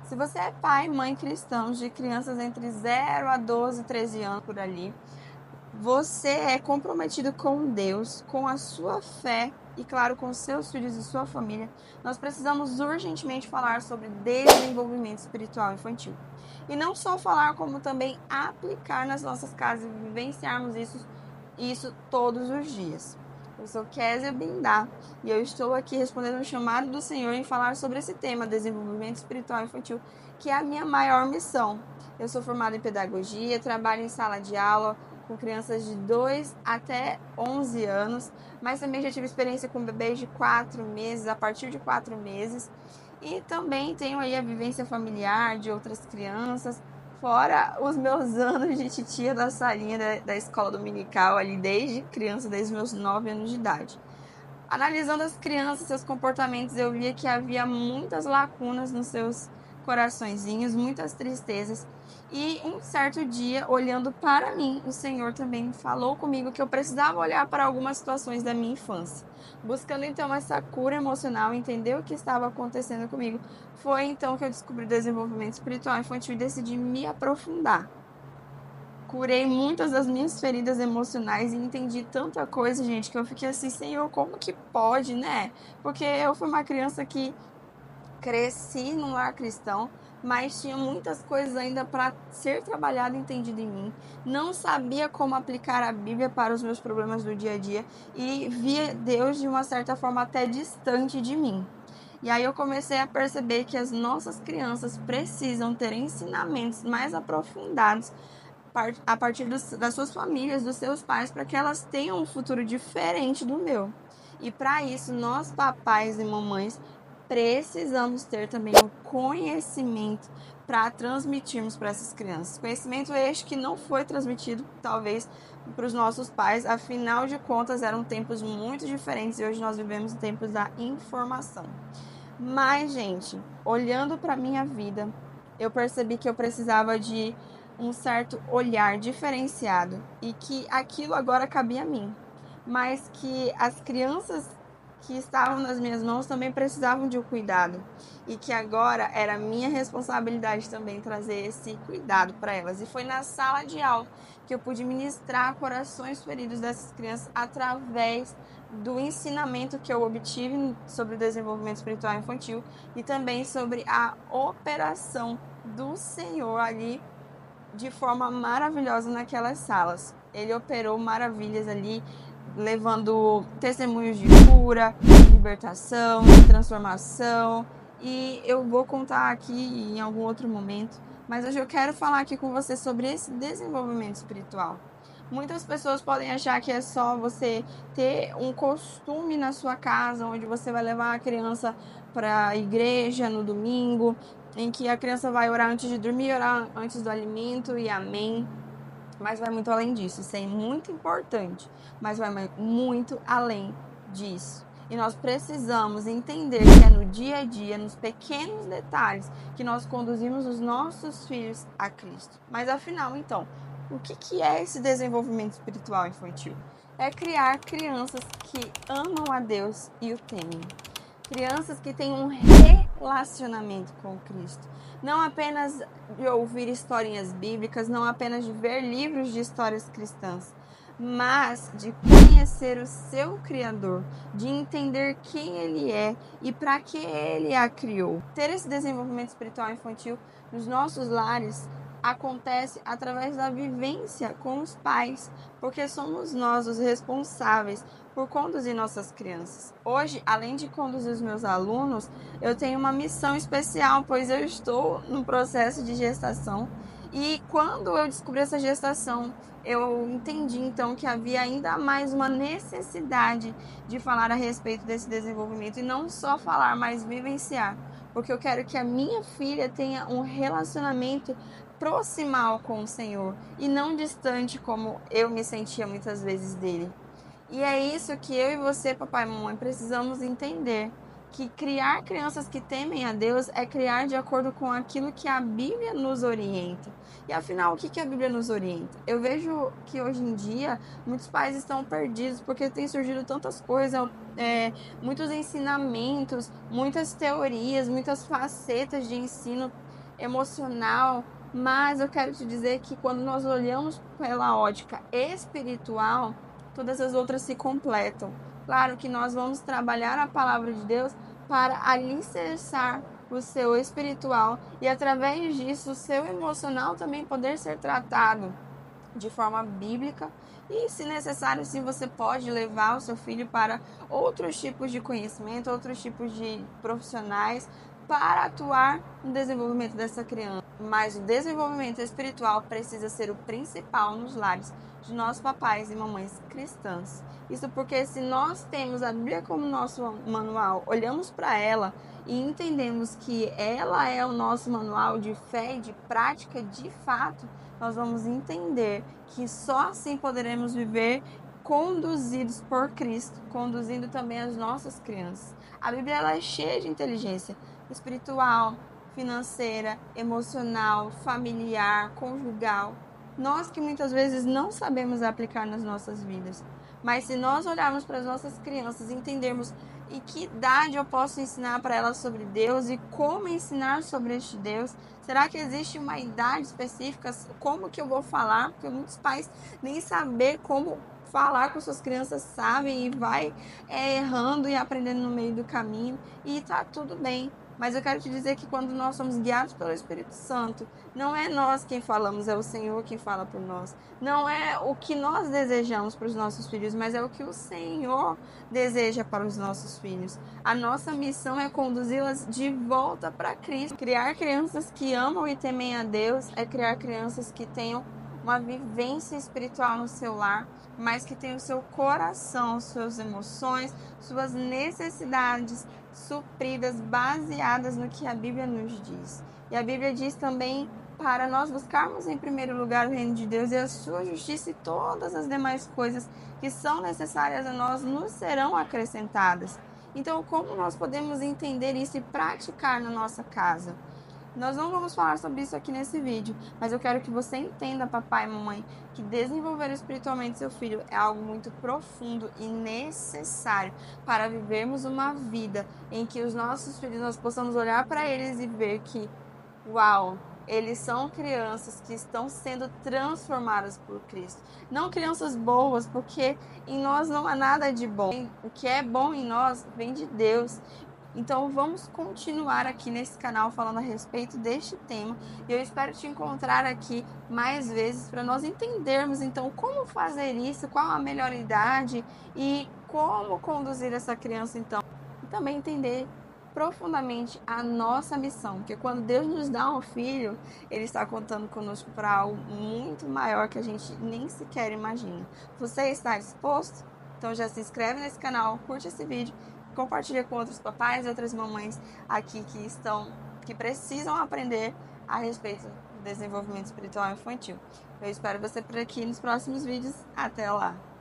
Se você é pai, mãe cristãos de crianças entre 0 a 12, 13 anos por ali, você é comprometido com Deus, com a sua fé e, claro, com seus filhos e sua família. Nós precisamos urgentemente falar sobre desenvolvimento espiritual infantil. E não só falar, como também aplicar nas nossas casas e vivenciarmos isso todos os dias. Eu sou Kézia Bindá e eu estou aqui respondendo um chamado do Senhor em falar sobre esse tema, desenvolvimento espiritual infantil, que é a minha maior missão. Eu sou formada em pedagogia, trabalho em sala de aula com crianças de 2 até 11 anos, mas também já tive experiência com bebês de 4 meses, a partir de 4 meses, e também tenho aí a vivência familiar de outras crianças, fora os meus anos de titia da salinha da escola dominical ali desde criança, desde meus 9 anos de idade. Analisando as crianças, seus comportamentos, eu via que havia muitas lacunas nos seus coraçõezinhos, muitas tristezas. E um certo dia, olhando para mim, o Senhor também falou comigo que eu precisava olhar para algumas situações da minha infância. Buscando então essa cura emocional, entender o que estava acontecendo comigo, foi então que eu descobri o desenvolvimento espiritual infantil e decidi me aprofundar. Curei muitas das minhas feridas emocionais e entendi tanta coisa, gente, que eu fiquei assim, Senhor, como que pode, né? Porque eu fui uma criança que cresci num lar cristão, mas tinha muitas coisas ainda para ser trabalhado e entendido em mim. Não sabia como aplicar a Bíblia para os meus problemas do dia a dia e via Deus de uma certa forma até distante de mim. E aí eu comecei a perceber que as nossas crianças precisam ter ensinamentos mais aprofundados a partir das suas famílias, dos seus pais, para que elas tenham um futuro diferente do meu. E para isso, nós papais e mamães precisamos ter também o conhecimento para transmitirmos para essas crianças. Conhecimento este que não foi transmitido, talvez, para os nossos pais, afinal de contas, eram tempos muito diferentes e hoje nós vivemos tempos da informação. Mas, gente, olhando para minha vida, eu percebi que eu precisava de um certo olhar diferenciado e que aquilo agora cabia a mim, mas que as crianças que estavam nas minhas mãos também precisavam de um cuidado e que agora era minha responsabilidade também trazer esse cuidado para elas. E foi na sala de aula que eu pude ministrar corações feridos dessas crianças através do ensinamento que eu obtive sobre o desenvolvimento espiritual infantil e também sobre a operação do Senhor ali de forma maravilhosa naquelas salas. Ele operou maravilhas ali, levando testemunhos de cura, de libertação, de transformação. E eu vou contar aqui em algum outro momento, mas hoje eu quero falar aqui com você sobre esse desenvolvimento espiritual. Muitas pessoas podem achar que é só você ter um costume na sua casa, onde você vai levar a criança para a igreja no domingo, em que a criança vai orar antes de dormir, orar antes do alimento e amém. Mas vai muito além disso, isso é muito importante, mas vai muito além disso. E nós precisamos entender que é no dia a dia, nos pequenos detalhes, que nós conduzimos os nossos filhos a Cristo. Mas afinal, então, o que é esse desenvolvimento espiritual infantil? É criar crianças que amam a Deus e o temem. Crianças que têm um relacionamento com Cristo. Não apenas de ouvir historinhas bíblicas, não apenas de ver livros de histórias cristãs, mas de conhecer o seu Criador, de entender quem Ele é e para que Ele a criou. Ter esse desenvolvimento espiritual infantil nos nossos lares acontece através da vivência com os pais, porque somos nós os responsáveis por conduzir nossas crianças. Hoje, além de conduzir os meus alunos, eu tenho uma missão especial, pois eu estou no processo de gestação e quando eu descobri essa gestação, eu entendi então que havia ainda mais uma necessidade de falar a respeito desse desenvolvimento e não só falar, mas vivenciar, porque eu quero que a minha filha tenha um relacionamento proximal com o Senhor e não distante como eu me sentia muitas vezes dele. E é isso que eu e você, papai e mamãe, precisamos entender, que criar crianças que temem a Deus é criar de acordo com aquilo que a Bíblia nos orienta. E afinal, o que a Bíblia nos orienta? Eu vejo que hoje em dia muitos pais estão perdidos porque tem surgido tantas coisas, muitos ensinamentos, muitas teorias, muitas facetas de ensino emocional, mas eu quero te dizer que quando nós olhamos pela ótica espiritual, todas as outras se completam. Claro que nós vamos trabalhar a palavra de Deus para alicerçar o seu espiritual e através disso o seu emocional também poder ser tratado de forma bíblica e, se necessário, sim, você pode levar o seu filho para outros tipos de conhecimento, outros tipos de profissionais para atuar no desenvolvimento dessa criança. Mas o desenvolvimento espiritual precisa ser o principal nos lares de nossos papais e mamães cristãs. Isso porque se nós temos a Bíblia como nosso manual, olhamos para ela e entendemos que ela é o nosso manual de fé e de prática de fato, nós vamos entender que só assim poderemos viver conduzidos por Cristo, conduzindo também as nossas crianças. A Bíblia ela é cheia de inteligência espiritual, financeira, emocional, familiar, conjugal. Nós que muitas vezes não sabemos aplicar nas nossas vidas. Mas se nós olharmos para as nossas crianças e entendermos em que idade eu posso ensinar para elas sobre Deus e como ensinar sobre este Deus, será que existe uma idade específica? Como que eu vou falar? Porque muitos pais nem saber como falar com suas crianças sabem e vai errando e aprendendo no meio do caminho e tá tudo bem. Mas eu quero te dizer que quando nós somos guiados pelo Espírito Santo, não é nós quem falamos, é o Senhor quem fala por nós. Não é o que nós desejamos para os nossos filhos, mas é o que o Senhor deseja para os nossos filhos. A nossa missão é conduzi-las de volta para Cristo. Criar crianças que amam e temem a Deus é criar crianças que tenham uma vivência espiritual no seu lar, mas que tenham o seu coração, suas emoções, suas necessidades supridas, baseadas no que a Bíblia nos diz. E a Bíblia diz também para nós buscarmos em primeiro lugar o reino de Deus e a sua justiça, e todas as demais coisas que são necessárias a nós nos serão acrescentadas. Então, como nós podemos entender isso e praticar na nossa casa? Nós não vamos falar sobre isso aqui nesse vídeo, mas eu quero que você entenda, papai e mamãe, que desenvolver espiritualmente seu filho é algo muito profundo e necessário para vivermos uma vida em que os nossos filhos, nós possamos olhar para eles e ver que, uau, eles são crianças que estão sendo transformadas por Cristo. Não crianças boas, porque em nós não há nada de bom. O que é bom em nós vem de Deus. Então vamos continuar aqui nesse canal falando a respeito deste tema e eu espero te encontrar aqui mais vezes para nós entendermos então como fazer isso, qual a melhor idade e como conduzir essa criança então. E também entender profundamente a nossa missão, porque quando Deus nos dá um filho, Ele está contando conosco para algo muito maior que a gente nem sequer imagina. Você está disposto? Então já se inscreve nesse canal, curte esse vídeo, compartilha com outros papais e outras mamães aqui que precisam aprender a respeito do desenvolvimento espiritual infantil. Eu espero você por aqui nos próximos vídeos. Até lá!